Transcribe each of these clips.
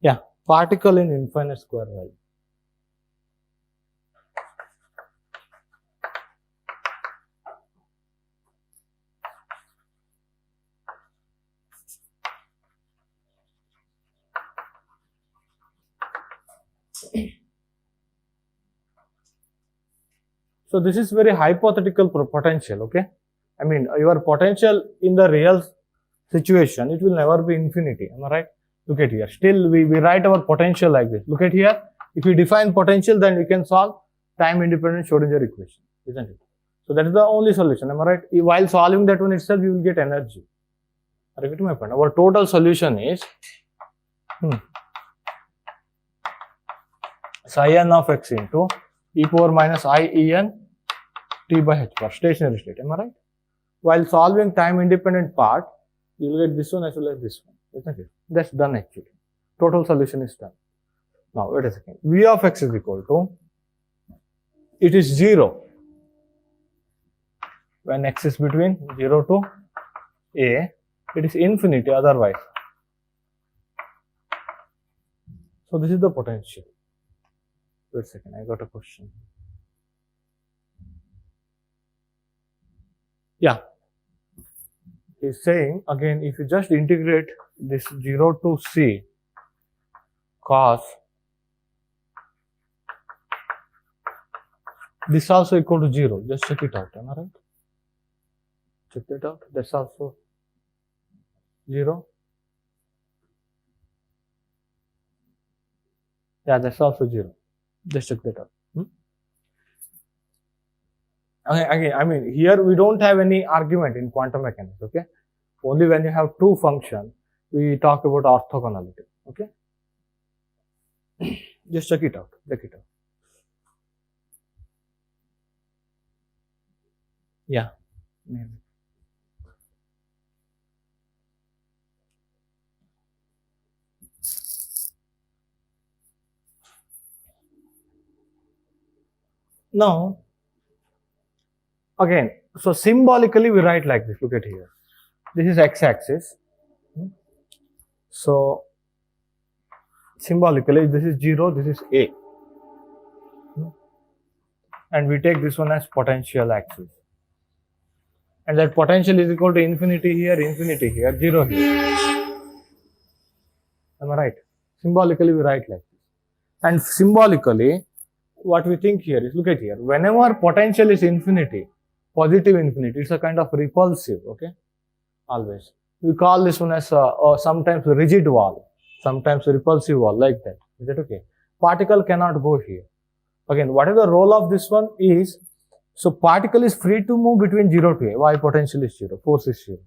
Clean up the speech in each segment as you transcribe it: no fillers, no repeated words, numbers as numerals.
Yeah, particle in infinite square value. So this is very hypothetical potential, okay? I mean, your potential in the real situation, it will never be infinity, am I right? Look at here. Still, we write our potential like this. Look at here. If we define potential, then we can solve time-independent Schrodinger equation, isn't it? So that is the only solution, am I right? While solving that one itself, you will get energy. Are you getting my point? Our total solution is psi n of x into e power minus I E n t by h for stationary state, am I right? While solving time-independent part, you will get this one as well as this one, isn't it? That's done actually. Total solution is done. Now, wait a second. V of x is equal to, it is 0 when x is between 0 to a, it is infinity otherwise. So, this is the potential. Wait a second, I got a question. Yeah. He's saying, again, if you just integrate this 0 to c cos, this also equal to 0. Just check it out, am I right? Check that out. That's also 0. Yeah, that's also 0. Just check that out. Again, I mean, here we don't have any argument in quantum mechanics, okay? Only when you have two functions, we talk about orthogonality, okay? Just check it out, check it out. Yeah, maybe. Now, again, so symbolically we write like this, look at here. This is x-axis. So, symbolically this is 0, this is a. And we take this one as potential axis. And that potential is equal to infinity here, 0 here. Am I right? Symbolically we write like this. And symbolically, what we think here is, look at here, whenever potential is infinity, positive infinity, it's a kind of repulsive, okay? Always. We call this one as sometimes rigid wall, sometimes repulsive wall, like that. Is that okay? Particle cannot go here. Again, what is the role of this one is, so particle is free to move between 0 to a. Why? Potential is 0, force is 0.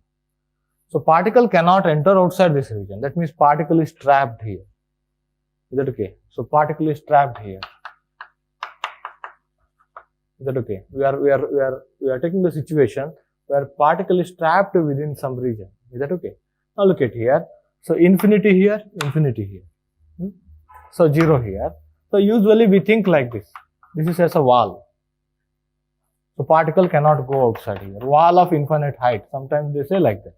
So particle cannot enter outside this region. That means particle is trapped here. Is that okay? So particle is trapped here. Is that okay? We are taking the situation where particle is trapped within some region. Is that okay? Now look at here. So infinity here, infinity here. So 0 here. So usually we think like this. This is as a wall. So particle cannot go outside here. Wall of infinite height. Sometimes they say like that.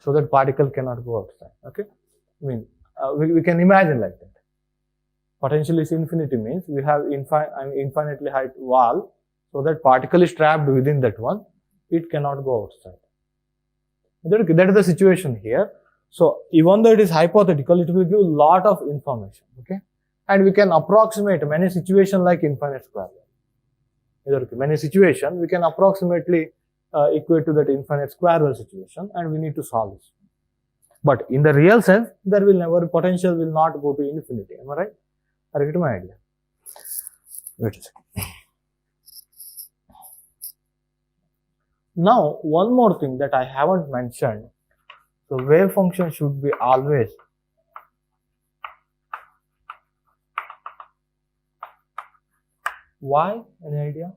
So that particle cannot go outside. Okay? I mean, we can imagine like that. Potential is infinity means we have infinitely height wall, so that particle is trapped within that one. It cannot go outside. That is the situation here. So even though it is hypothetical, it will give a lot of information. Okay, and we can approximate many situations like infinite square wave. Okay, many situations we can approximately equate to that infinite square wave situation, and we need to solve this. But in the real sense, there will never potential will not go to infinity. Am I right? Are you getting my idea? Wait a second. Now, one more thing that I haven't mentioned. So, wave function should be always why? Any idea?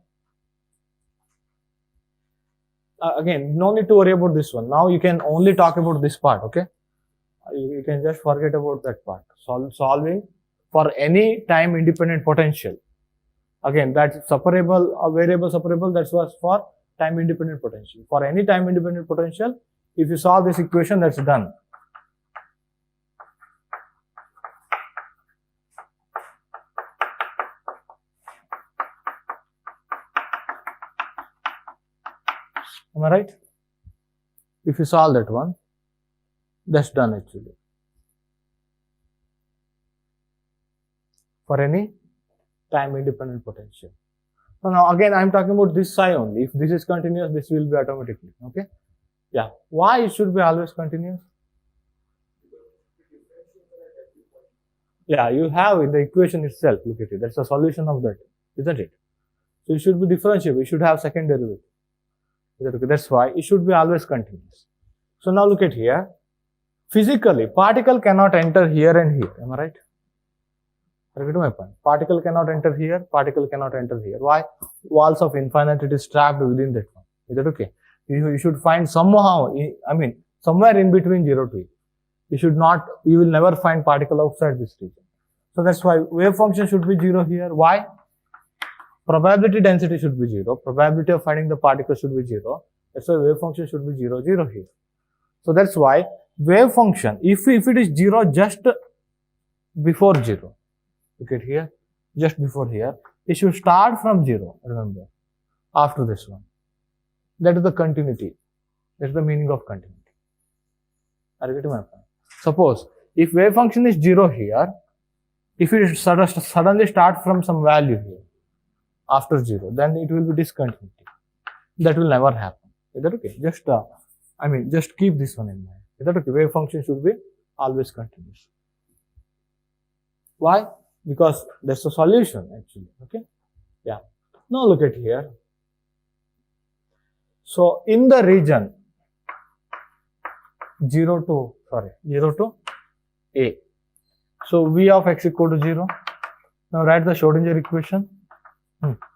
Again, no need to worry about this one. Now you can only talk about this part, okay? You can just forget about that part. Solving for any time independent potential. Again, that's separable, variable separable, that was for time independent potential. For any time independent potential, if you solve this equation, that's done. Am I right? If you solve that one, that's done actually. For any time independent potential. So now again I am talking about this psi only. If this is continuous, this will be automatically. Okay? Yeah. Why it should be always continuous? Yeah, you have in the equation itself, look at it. That's the solution of that, isn't it? So it should be differentiable. You should have second derivative. That's why it should be always continuous. So now look at here. Physically, particle cannot enter here and here. Am I right? Are you getting my point? Particle cannot enter here. Particle cannot enter here. Why? Walls of infinite, it is trapped within that one. Is that okay? You should find somehow, somewhere in between 0 to 8. You will never find particle outside this region. So that's why wave function should be 0 here. Why? Probability density should be 0. Probability of finding the particle should be 0. That's why wave function should be 0, 0 here. So that's why wave function, if it is 0 just before 0, look at here, just before here, it should start from 0, remember, after this one. That is the continuity. That is the meaning of continuity. Are you getting my point? Suppose, if wave function is 0 here, if it suddenly starts from some value here, after 0, then it will be discontinuity. That will never happen. Is that okay? Just keep this one in mind. Is that okay? Wave function should be always continuous. Why? Because that's the solution actually. Okay? Yeah. Now look at here. So in the region 0 to A. So V of x equal to 0. Now write the Schrodinger equation.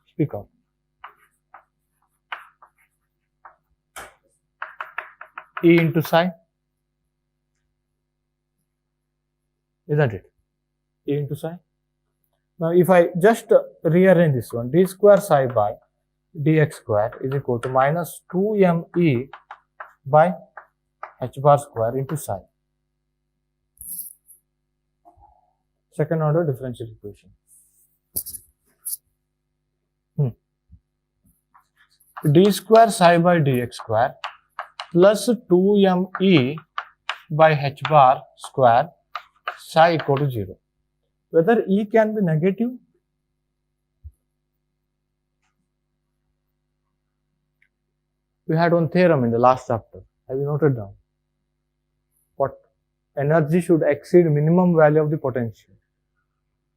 Speak out. E into psi. Isn't it? E into psi. Now if I just rearrange this one, d square psi by dx square is equal to minus 2me by h bar square into psi. Second order differential equation. D square psi by dx square plus 2me by h bar square psi equal to 0. Whether E can be negative? We had one theorem in the last chapter. Have you noted down? What? Energy should exceed minimum value of the potential.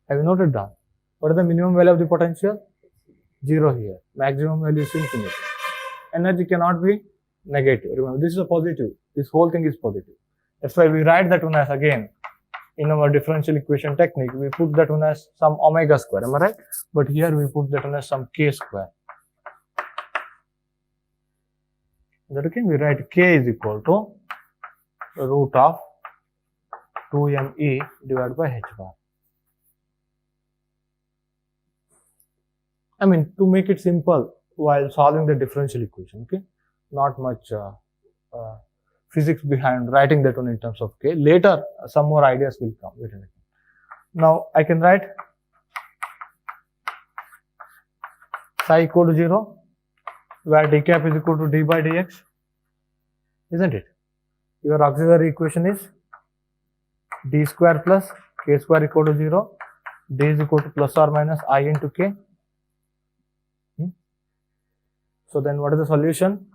Have you noted down? What is the minimum value of the potential? 0 here. Maximum value is infinity. Energy cannot be negative. Remember, this is a positive. This whole thing is positive. That's why we write that one as again. In our differential equation technique, we put that one as some omega square. Am I right? But here we put that one as some k square. That okay? We write k is equal to root of 2me divided by h bar. To make it simple while solving the differential equation, okay? Not much physics behind writing that one in terms of k. Later, some more ideas will come. Wait a minute. Now, I can write psi equal to 0, where d cap is equal to d by dx, isn't it? Your auxiliary equation is d square plus k square equal to 0, d is equal to plus or minus I into k. So then what is the solution?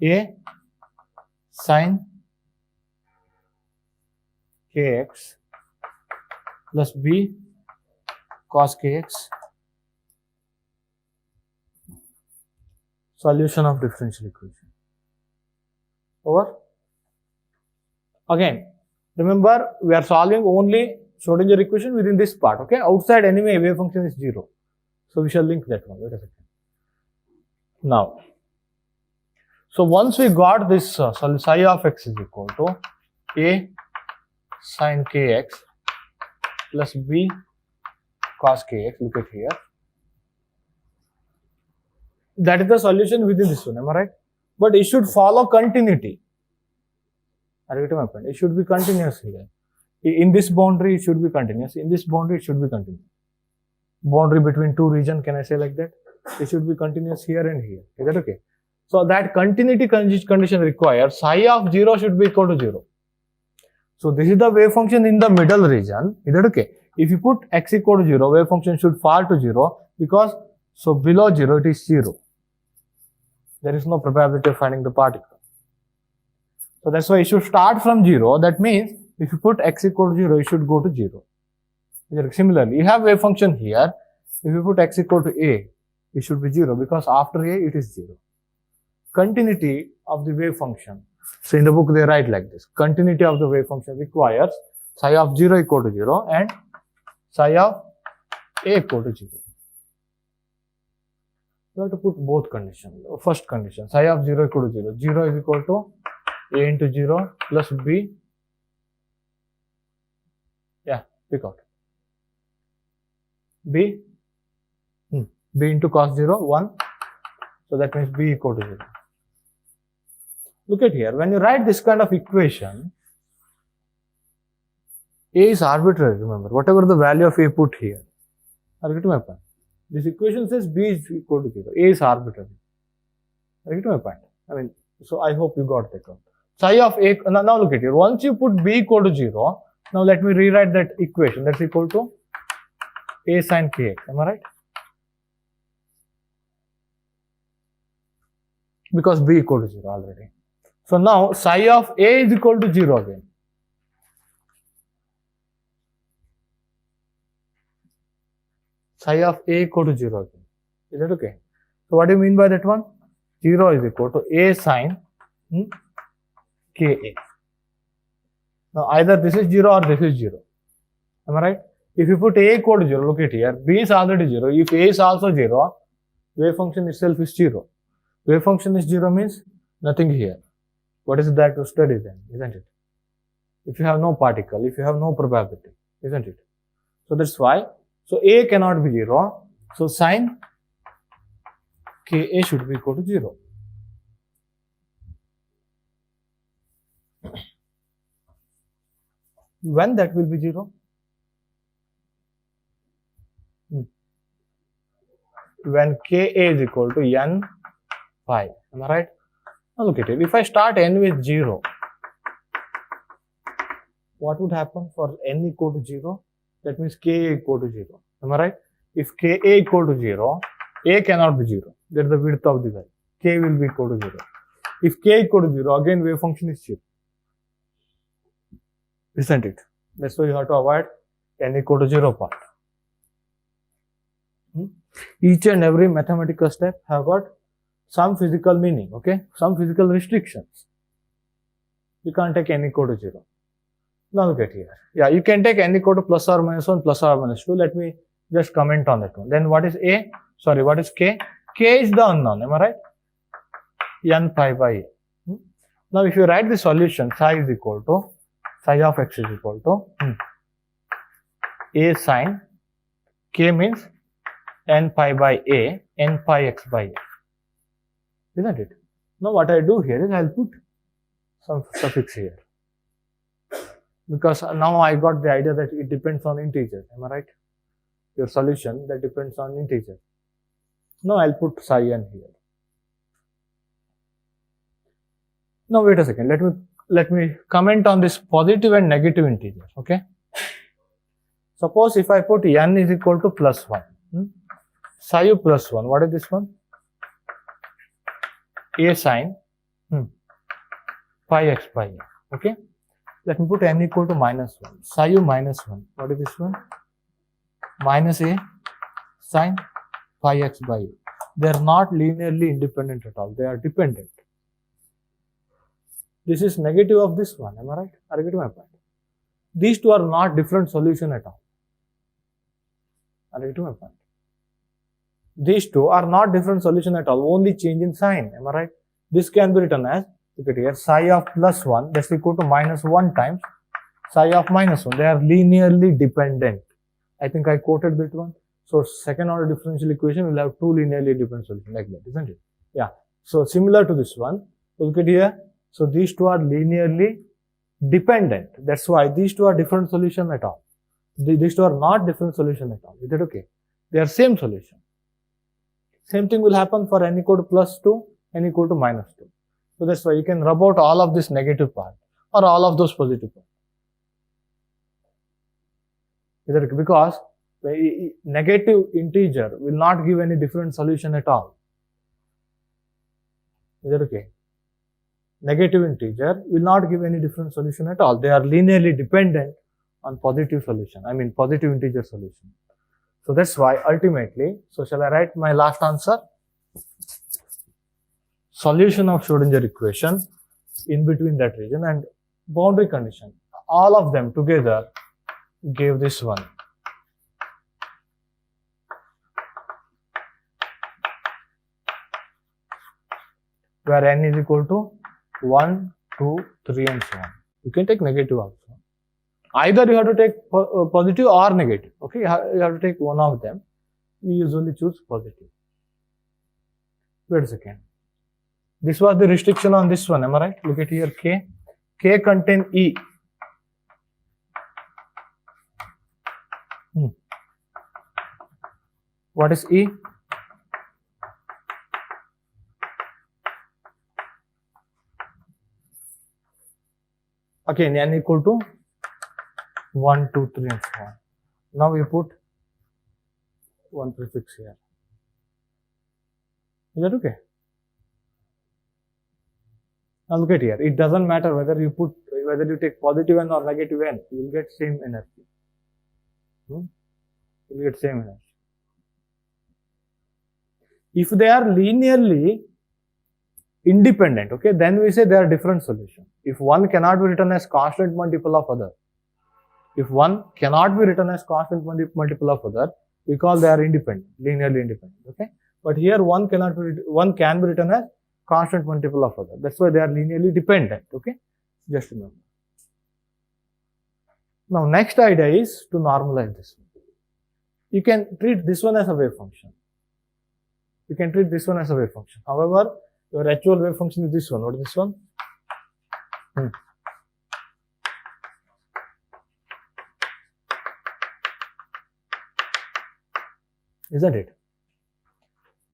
A sin kx plus b cos kx. Solution of differential equation. Over. Again, remember we are solving only Schrodinger equation within this part. Okay. Outside anyway wave function is 0. So we shall link that one. Wait a second. Now, so once we got this, psi of x is equal to a sin kx plus b cos kx. Look at here. That is the solution within this one. Am I right? But it should follow continuity. Are you getting my point? It should be continuous here. In this boundary, it should be continuous. In this boundary, it should be continuous. Boundary between two regions, can I say like that? It should be continuous here and here. Is that okay? So that continuity condition requires psi of 0 should be equal to 0. So this is the wave function in the middle region. Is that okay? If you put x equal to 0, wave function should fall to 0 because so below 0 it is 0. There is no probability of finding the particle. So that's why you should start from 0. That means if you put x equal to 0, you should go to 0. Similarly, you have wave function here. If you put x equal to a, it should be 0 because after a it is 0. Continuity of the wave function. So in the book they write like this. Continuity of the wave function requires psi of 0 equal to 0 and psi of a equal to 0. You have to put both conditions. First condition, psi of 0 equal to 0. 0 is equal to a into 0 plus b. Yeah, pick out. B into cos 0, 1. So that means b equal to 0. Look at here. When you write this kind of equation, a is arbitrary, remember. Whatever the value of a put here. Are you getting my point? This equation says b is equal to 0. A is arbitrary. Are you getting my point? I mean, so I hope you got that one. Psi of a, now look at here. Once you put b equal to 0, now let me rewrite that equation. That's equal to a sin kx. Am I right? Because b equal to 0 already. So now psi of a is equal to 0 again. Psi of a equal to 0 again. Is that okay? So what do you mean by that one? 0 is equal to a sin ka. Now either this is 0 or this is 0. Am I right? If you put a equal to 0, look at here. B is already 0. If a is also 0, wave function itself is 0. Wave function is 0 means nothing here. What is that to study then, isn't it? If you have no particle, if you have no probability, isn't it? So that's why. So a cannot be 0. So sin ka should be equal to 0. When that will be 0? When ka is equal to n pi. Am I right? Now look at it. If I start n with 0, what would happen for n equal to 0? That means ka equal to 0. Am I right? If ka equal to 0, a cannot be 0. That is the width of the wire. K will be equal to 0. If k equal to 0, again wave function is 0. Isn't it? That's why you have to avoid n equal to 0 part. Each and every mathematical step have got some physical meaning, okay? Some physical restrictions. You can't take n equal to 0. Now look at here. Yeah, you can take n equal to plus or minus 1, plus or minus 2. Let me just comment on that one. Then what is a? Sorry, what is k? K is the unknown, am I right? N pi by a. Now if you write the solution, psi is equal to, psi of x is equal to a sin k means n pi by a, n pi x by a. Isn't it? Now what I do here is I'll put some suffix here. Because now I got the idea that it depends on integer. Am I right? Your solution that depends on integer. Now I'll put psi n here. Now wait a second. Let me comment on this positive and negative integer. Okay. Suppose if I put n is equal to plus 1. Psi u plus 1. What is this one? A sin pi x by a. Okay. Let me put n equal to minus 1. Psi u minus 1. What is this one? Minus a sin pi x by a. They are not linearly independent at all. They are dependent. This is negative of this one. Am I right? Are you getting my point? These two are not different solution at all. Are you getting my point? These two are not different solution at all. Only change in sign. Am I right? This can be written as, look at here, psi of plus 1, that's equal to minus 1 times psi of minus 1. They are linearly dependent. I think I quoted that one. So second order differential equation will have two linearly dependent solutions like that, isn't it? Yeah. So similar to this one, look at here. So these two are linearly dependent. That's why these two are different solution at all. These two are not different solution at all. Is that okay? They are same solution. Same thing will happen for n equal to plus 2, n equal to minus 2. So that's why you can rub out all of this negative part or all of those positive parts. Because negative integer will not give any different solution at all. Is that okay? Negative integer will not give any different solution at all. They are linearly dependent on positive solution. I mean positive integer solution. So that's why ultimately, so shall I write my last answer? Solution of Schrodinger equation in between that region and boundary condition. All of them together gave this one. Where n is equal to 1, 2, 3 and so on. You can take negative also. Either you have to take positive or negative. Okay, you have to take one of them. We usually choose positive. Wait a second. This was the restriction on this one, am I right? Look at here, K. K contain E. What is E? Again, n equal to 1, 2, 3 and so on. Now we put one prefix here. Is that okay? Now look at here. It doesn't matter whether you take positive n or negative n. You will get same energy. You will get same energy. If they are linearly independent, okay, then we say they are different solutions. If one cannot be written as constant multiple of other, if one cannot be written as constant multiple of other, we call they are independent, linearly independent, okay. But here one can be written as constant multiple of other. That's why they are linearly dependent, okay. Just remember. Now next idea is to normalize this one. You can treat this one as a wave function. You can treat this one as a wave function. However, your actual wave function is this one. What is this one? Isn't it?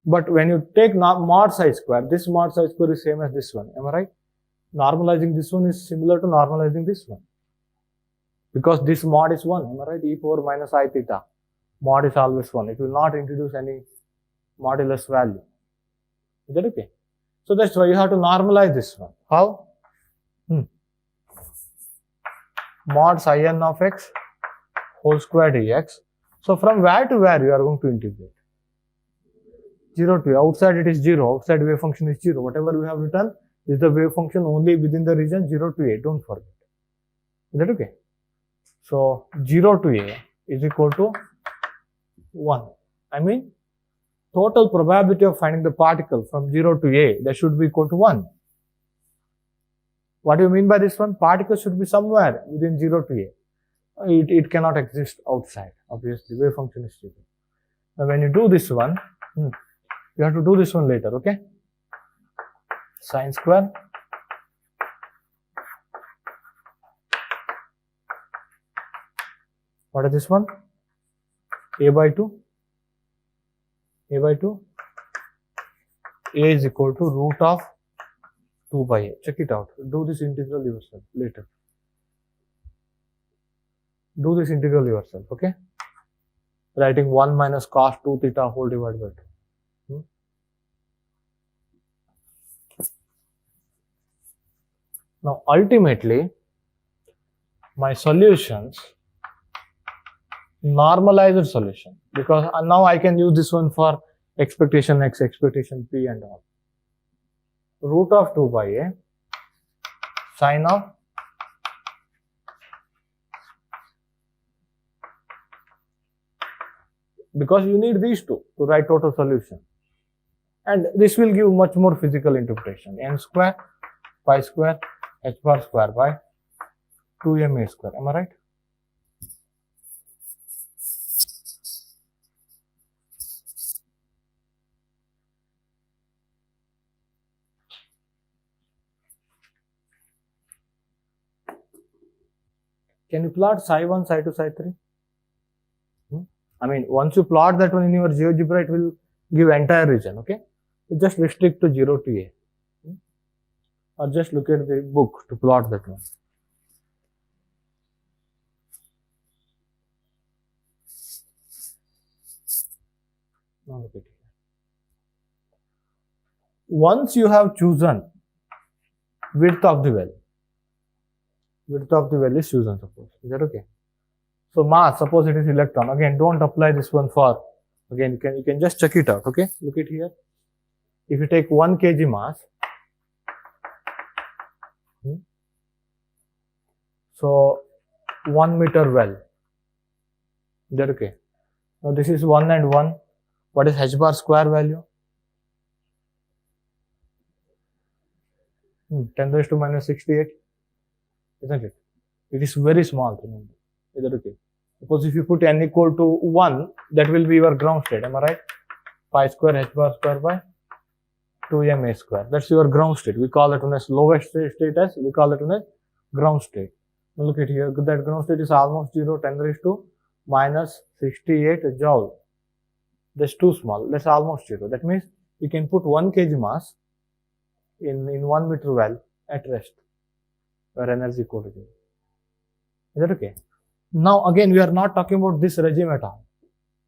But when you take mod psi square, this mod psi square is same as this one. Am I right? Normalizing this one is similar to normalizing this one. Because this mod is 1. Am I right? E power minus I theta. Mod is always 1. It will not introduce any modulus value. Is that okay? So that's why you have to normalize this one. How? Mod psi n of x whole square dx. So from where to where you are going to integrate? 0 to a. Outside it is 0. Outside wave function is 0. Whatever we have written is the wave function only within the region 0 to a. Don't forget. Is that okay? So 0 to a is equal to 1. I mean, total probability of finding the particle from 0 to a, that should be equal to 1. What do you mean by this one? Particle should be somewhere within 0 to a. It cannot exist outside. Obviously, wave function is 0. Now, when you do this one, you have to do this one later, okay? Sine square. What is this one? A by 2. A by 2. A is equal to root of 2 by a. Check it out. Do this integral yourself later. Do this integral yourself, okay? Writing 1 minus cos 2 theta whole divided by 2. Now, ultimately, my solutions, normalized solution, because now I can use this one for expectation x, expectation p and all. Root of 2 by a sine of because you need these two to write total solution. And this will give much more physical interpretation. N square, pi square, h bar square by 2m a square. Am I right? Can you plot psi 1, psi 2, psi 3? I mean, once you plot that one in your GeoGebra, it will give entire region, okay? Just restrict to 0 to A. Or just look at the book to plot that one. Now look at here. Once you have chosen width of the well is chosen, suppose. Is that okay? So mass, suppose it is electron. Again, don't apply this one for, again, you can just check it out, okay? Look at here. If you take 1 kg mass, so 1 meter well, is that okay? Now this is 1 and 1. What is h bar square value? 10 raised to minus 68, isn't it? It is very small, remember. Is that okay? Suppose if you put n equal to 1, that will be your ground state, am I right? Pi square h bar square by 2m a square. That's your ground state. We call that one as lowest state as, we call that one as ground state. Now look at here, that ground state is almost 0, 10 raised to minus 68 joule. That's too small. That's almost 0. That means you can put 1 kg mass in 1 meter well at rest, where energy equal to 0. Is that okay? Now again, we are not talking about this regime at all.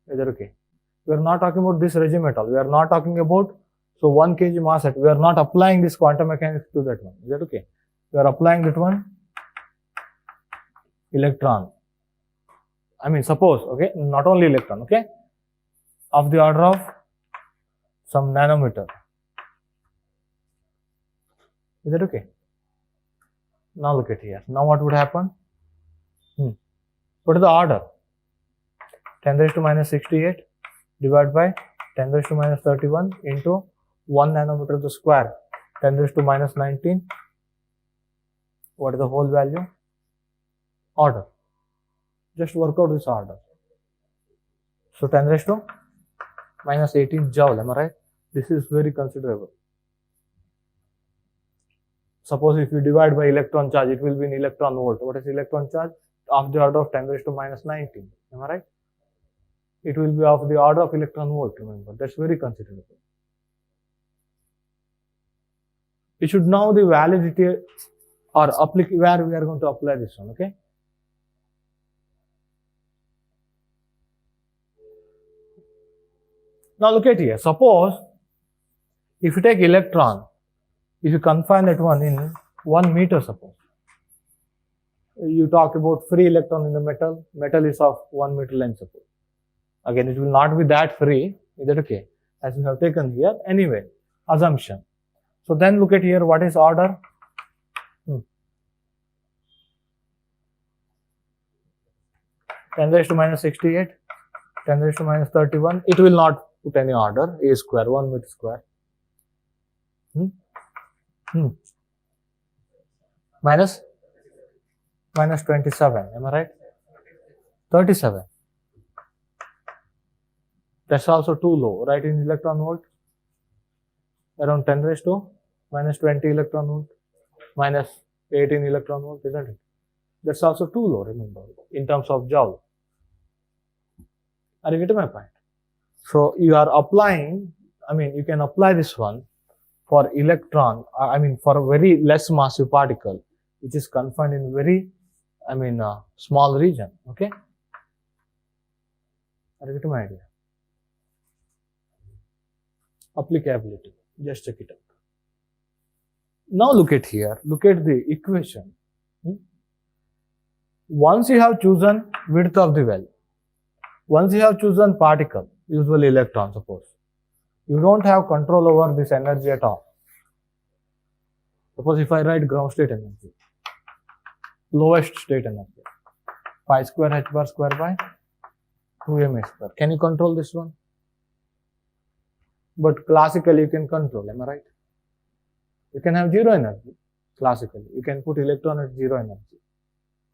Is that okay? We are not talking about this regime at all. We are not talking about, so 1 kg mass at, we are not applying this quantum mechanics to that one. Is that okay? We are applying that one electron. I mean, suppose, okay, not only electron, okay, of the order of some nanometer. Is that okay? Now look at here. Now what would happen? What is the order? 10 raised to minus 68 divided by 10 raised to minus 31 into 1 nanometer to the square, 10 raised to minus 19. What is the whole value? Order. Just work out this order. So 10 raised to minus 18 joule, am I right? This is very considerable. Suppose if you divide by electron charge, it will be in electron volt. What is electron charge? Of the order of 10 raised to minus 19. Am I right? It will be of the order of electron volt, remember. That's very considerable. You should know the validity or where we are going to apply this one, okay? Now look at here. Suppose if you take electron, if you confine that one in 1 meter, suppose. You talk about free electron in the metal. Metal is of 1 meter length, suppose. Again, it will not be that free. Is that okay? As we have taken here. Anyway, assumption. So then look at here. What is order? 10 raised to minus 68, 10 raised to minus 31. It will not put any order. A square, 1 meter square. Minus 27. Am I right? 37. That's also too low, right? In electron volt, around 10 raised to minus 20 electron volt, minus 18 electron volt, isn't it? That's also too low, remember, in terms of joule. Are you getting my point? So you are applying, I mean, you can apply this one for electron, for a very less massive particle, which is confined in very, small region, okay? Are you getting my idea? Applicability, just check it out. Now look at here, look at the equation. Once you have chosen width of the well, once you have chosen particle, usually electron, suppose, you don't have control over this energy at all. Suppose if I write ground state energy, lowest state energy, pi square h bar square by 2m a square. Can you control this one? But classically you can control, am I right? You can have zero energy, classically. You can put electron at zero energy.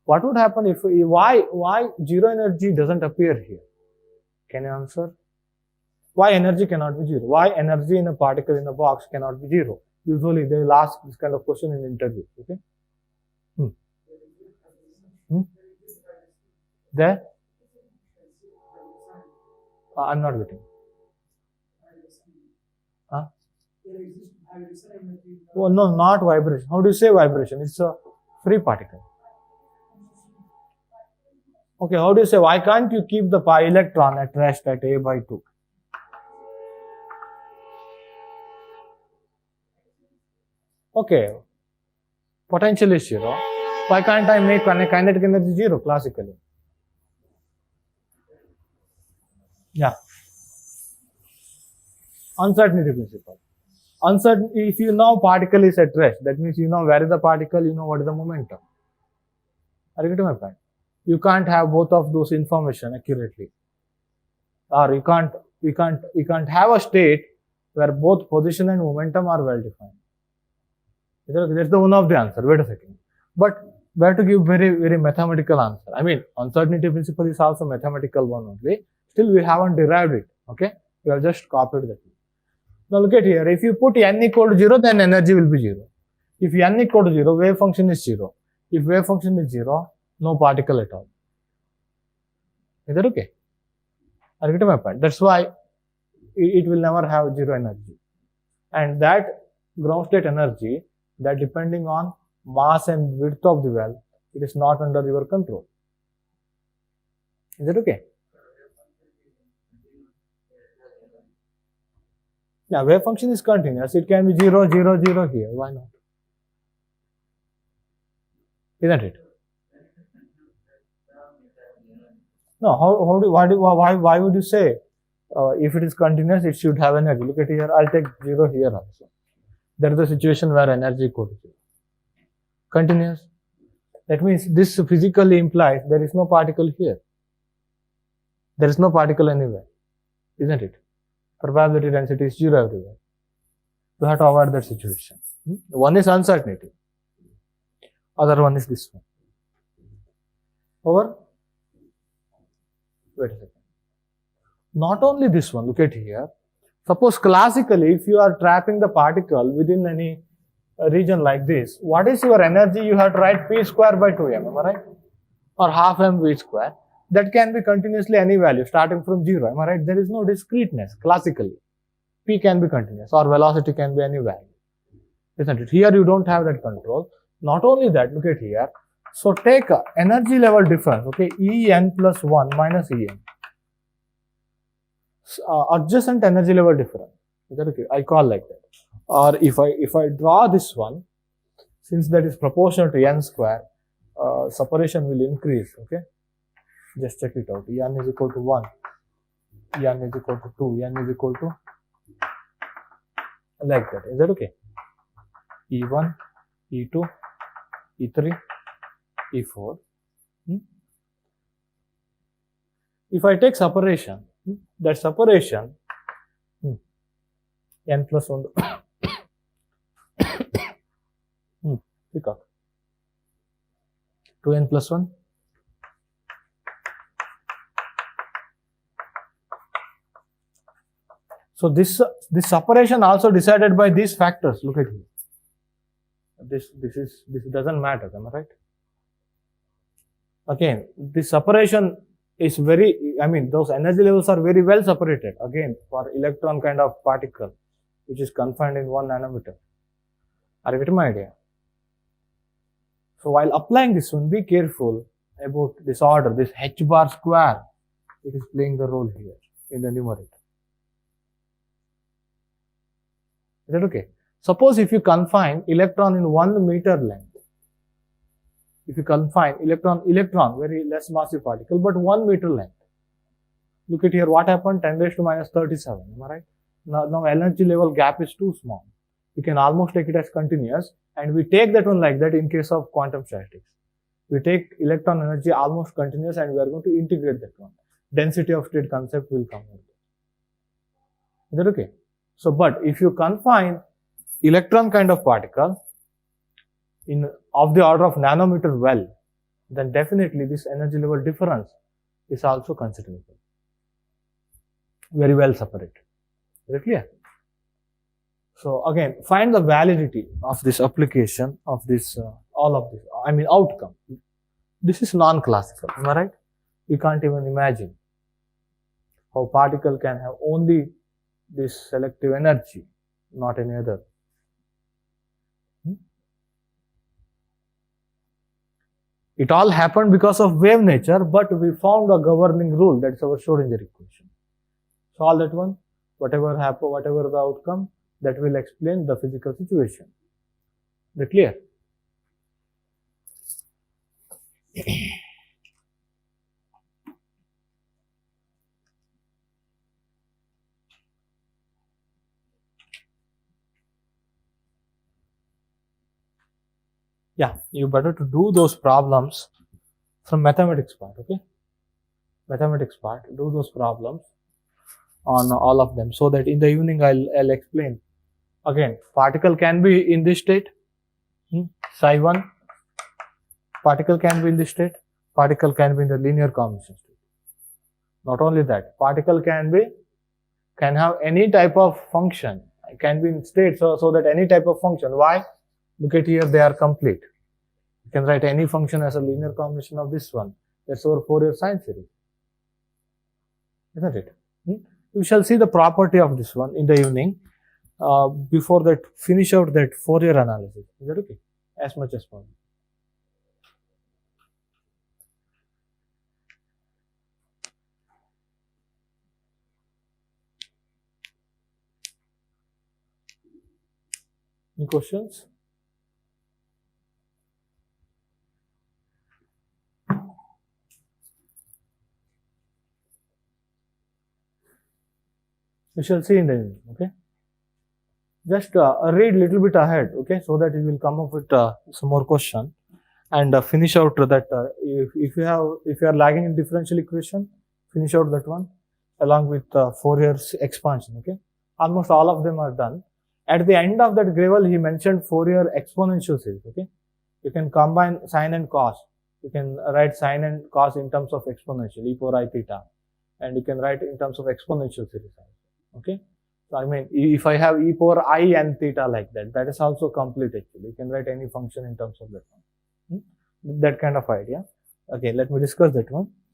What would happen if, why zero energy doesn't appear here? Can you answer? Why energy cannot be zero? Why energy in a particle in a box cannot be zero? Usually they will ask this kind of question in interview, okay? There? I'm not getting. Oh, no, not vibration. How do you say vibration? It's a free particle. Okay, how do you say, why can't you keep the pi electron at rest at a by 2? Okay, potential is 0. Why can't I make kinetic energy 0 classically? Yeah. Uncertainty principle. Uncertain, if you know particle is at rest, that means you know where is the particle, you know what is the momentum. Are you getting my point? You can't have both of those information accurately. Or you can't have a state where both position and momentum are well defined. That's the one of the answer. Wait a second. But we have to give very, very mathematical answer. I mean, uncertainty principle is also mathematical one only. Still, we haven't derived it. Okay? We have just copied that. Now look at here. If you put n equal to 0, then energy will be 0. If n equal to 0, wave function is 0. If wave function is 0, no particle at all. Is that okay? Are you getting my point? That's why it will never have 0 energy. And that ground state energy, that depending on mass and width of the well, it is not under your control. Is that okay? Yeah, wave function is continuous. It can be 0, 0, 0 here. Why not? Isn't it? No, why would you say if it is continuous, it should have energy? Look at here, I'll take 0 here also. There is a situation where energy equal to 0. Continuous. That means this physically implies there is no particle here. There is no particle anywhere. Isn't it? Probability density is 0 everywhere. We have to avoid that situation. One is uncertainty. Other one is this one. Over? Wait a second. Not only this one, look at here. Suppose classically, if you are trapping the particle within any region like this, what is your energy? You have to write p square by 2m, am I right? Or half mv square. That can be continuously any value starting from 0, am I right? There is no discreteness classically. P can be continuous or velocity can be any value. Isn't it? Here you don't have that control. Not only that, look at here. So take a energy level difference, okay, En plus 1 minus En. Adjacent energy level difference. Is that okay? I call like that. Or if I draw this one, since that is proportional to n square, separation will increase, okay? Just check it out. En is equal to 1, En is equal to 2, En is equal to like that. Is that okay? E1, E2, E3, E4. If I take separation, that separation, n plus 1, pick up, 2n plus 1, so this separation also decided by these factors. Look at here. This doesn't matter, am I right? Again, this separation is those energy levels are very well separated, again, for electron kind of particle, which is confined in 1 nanometer. Are you getting my idea? So while applying this one, be careful about this order, this h bar square, it is playing the role here in the numerator. Is that okay? Suppose if you confine electron in 1 meter length, if you confine electron, very less massive particle, but 1 meter length. Look at here, what happened? 10 raised to minus 37, am I right? Now energy level gap is too small. You can almost take it as continuous, and we take that one like that in case of quantum statistics. We take electron energy almost continuous and we are going to integrate that one. Density of state concept will come out. Is that okay? So, but if you confine electron kind of particle of the order of nanometer well, then definitely this energy level difference is also considerable. Very well separated. Is it clear? So again, find the validity of this application of this, all of this, outcome. This is non-classical, am I right? You can't even imagine how particle can have only this selective energy not any other. It all happened because of wave nature, but we found a governing rule, that's our Schrodinger equation. Solve that one, whatever happen, whatever the outcome, that will explain the physical situation. Is it clear? Yeah, you better to do those problems from mathematics part, okay? Mathematics part, do those problems on all of them, so that in the evening I'll explain. Again, particle can be in this state, psi 1, particle can be in this state, particle can be in the linear combination state. Not only that, particle can have any type of function, it can be in state, so that any type of function. Why? Look at here, they are complete. You can write any function as a linear combination of this one. That's our Fourier sine series. Isn't it? We shall see the property of this one in the evening. Before that, finish out that Fourier analysis. Is that okay? As much as possible. Any questions? We shall see in the evening, okay? Just read little bit ahead, okay? So that you will come up with some more question and finish out that. If you are lagging in differential equation, finish out that one along with Fourier's expansion, okay? Almost all of them are done. At the end of that gravel, he mentioned Fourier exponential series, okay? You can combine sine and cos. You can write sine and cos in terms of exponential, e power I theta. And you can write in terms of exponential series, okay? So I mean, if I have e power I and theta like that, that is also complete actually. You can write any function in terms of that one. That kind of idea. Okay, let me discuss that one.